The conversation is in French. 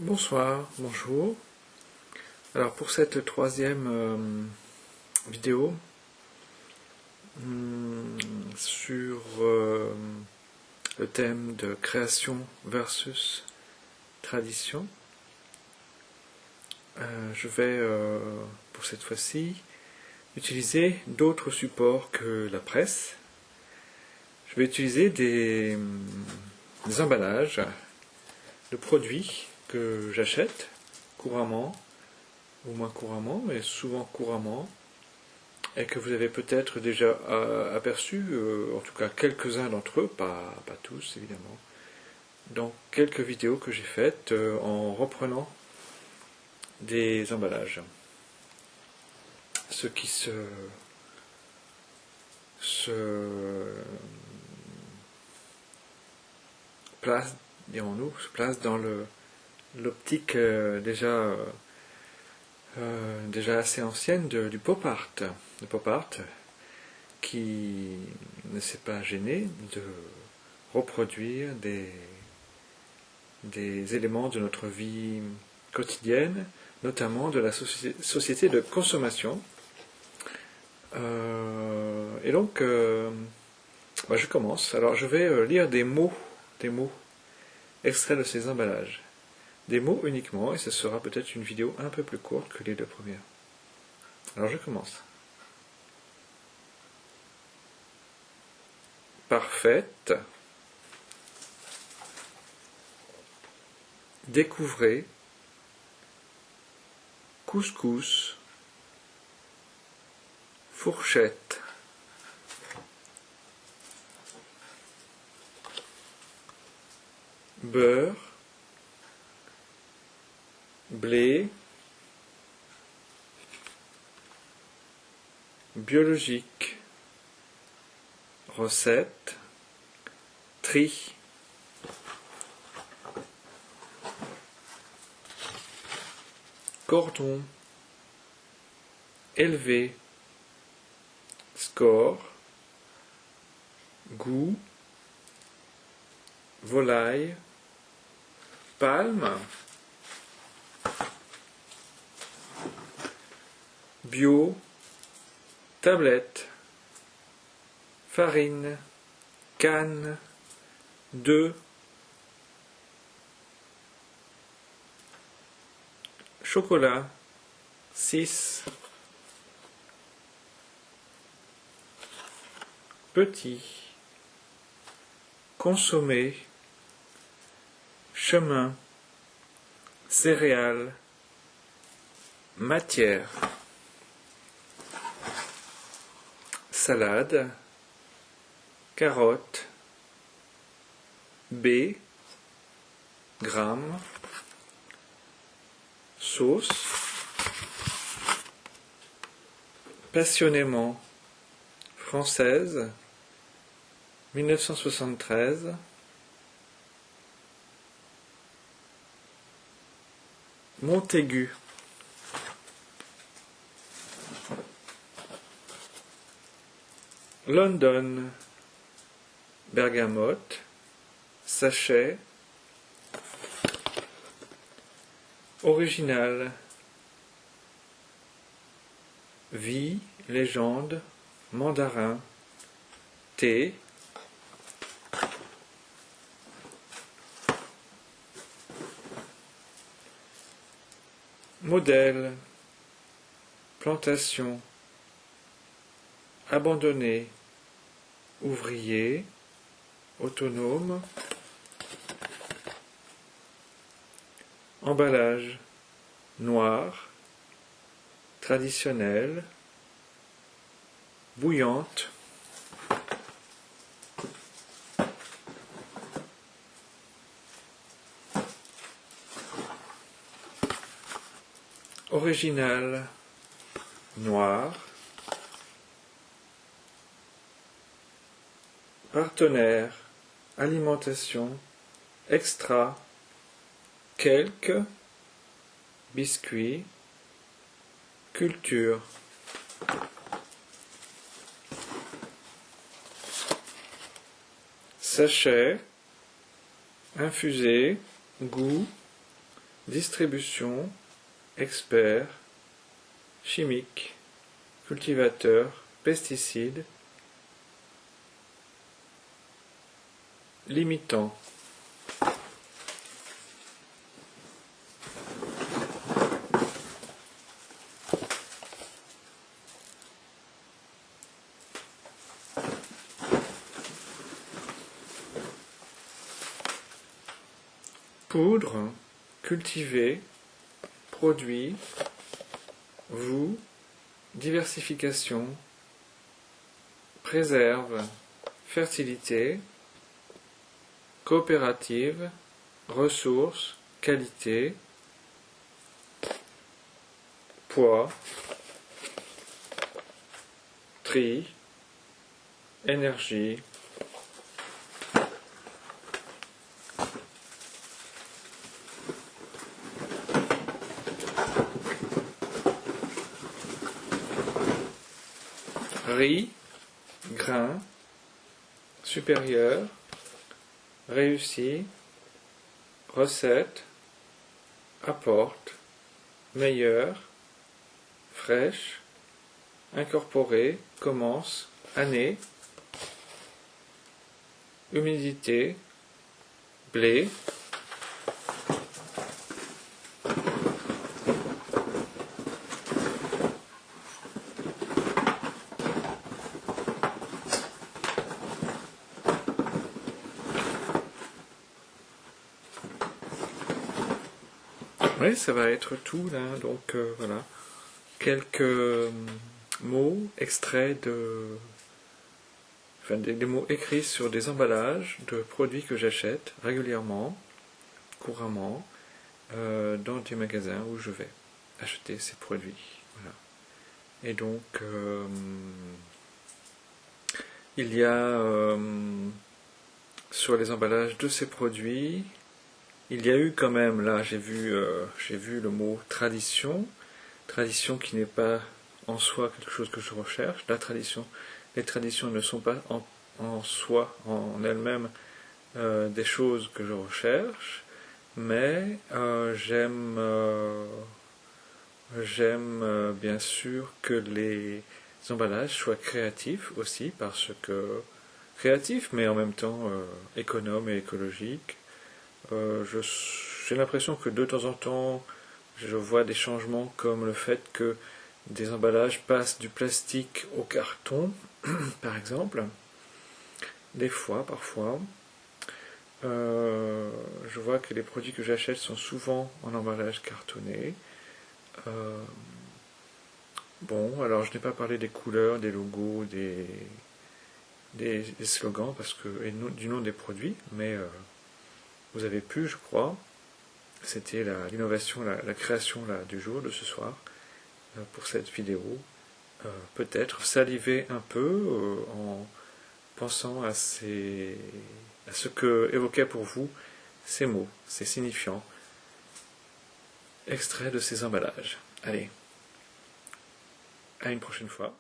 Bonsoir, bonjour. Alors pour cette troisième vidéo sur le thème de création versus tradition, je vais pour cette fois-ci utiliser d'autres supports que la presse. Je vais utiliser des emballages de produits que j'achète couramment, ou moins couramment, mais souvent couramment, et que vous avez peut-être déjà aperçu, en tout cas quelques-uns d'entre eux, pas tous évidemment, dans quelques vidéos que j'ai faites en reprenant des emballages. Ce qui se place, dirons-nous, se place dans l'optique déjà assez ancienne du pop art. Le pop art qui ne s'est pas gêné de reproduire des éléments de notre vie quotidienne, notamment de la société de consommation. Et donc, je commence. Alors, je vais lire des mots extraits de ces emballages. Des mots uniquement, et ce sera peut-être une vidéo un peu plus courte que les deux premières. Alors je commence. Parfaite. Découvrez. Couscous. Fourchette. Beurre. Blé, biologique, recette, tri, cordon, élevé, score, goût, volaille, palme, bio, tablette, farine, canne, 2, chocolat, 6, petit, consommer, chemin, céréales, matière. Salade, carotte, baies, grammes, sauce, passionnément, française, 1973, Montaigu. London, bergamote, sachet, original, vie, légende, mandarin, thé, modèle, plantation, abandonné, ouvrier, autonome, emballage, noir, traditionnel, bouillante, original, noir, partenaire, alimentation, extra, quelques, biscuits, culture. Sachet, infusé, goût, distribution, expert, chimique, cultivateur, pesticides, limitant. Poudre, cultiver, produit, vous, diversification, préserve, fertilité, coopérative, ressources, qualité, poids, tri, énergie, riz, grain, supérieur, réussi, recette, apporte, meilleur, fraîche, incorporé, commence, année, humidité, blé, oui, ça va être tout là, donc voilà, quelques mots extraits des mots écrits sur des emballages de produits que j'achète régulièrement, couramment, dans des magasins où je vais acheter ces produits. Voilà. Et donc, il y a sur les emballages de ces produits, il y a eu quand même, là j'ai vu le mot tradition qui n'est pas en soi quelque chose que je recherche. Les traditions ne sont pas en soi, en elles-mêmes, des choses que je recherche, mais j'aime bien sûr que les emballages soient créatifs aussi, parce que créatifs mais en même temps économes et écologiques. J'ai l'impression que de temps en temps, je vois des changements comme le fait que des emballages passent du plastique au carton, par exemple. Des fois, parfois. Je vois que les produits que j'achète sont souvent en emballage cartonné. Bon, alors je n'ai pas parlé des couleurs, des logos, des slogans, et du nom des produits, mais vous avez pu, je crois, c'était l'innovation, la création là, du jour, de ce soir, pour cette vidéo, peut-être saliver un peu en pensant à ce que évoquaient pour vous ces mots, ces signifiants, extraits de ces emballages. Allez, à une prochaine fois.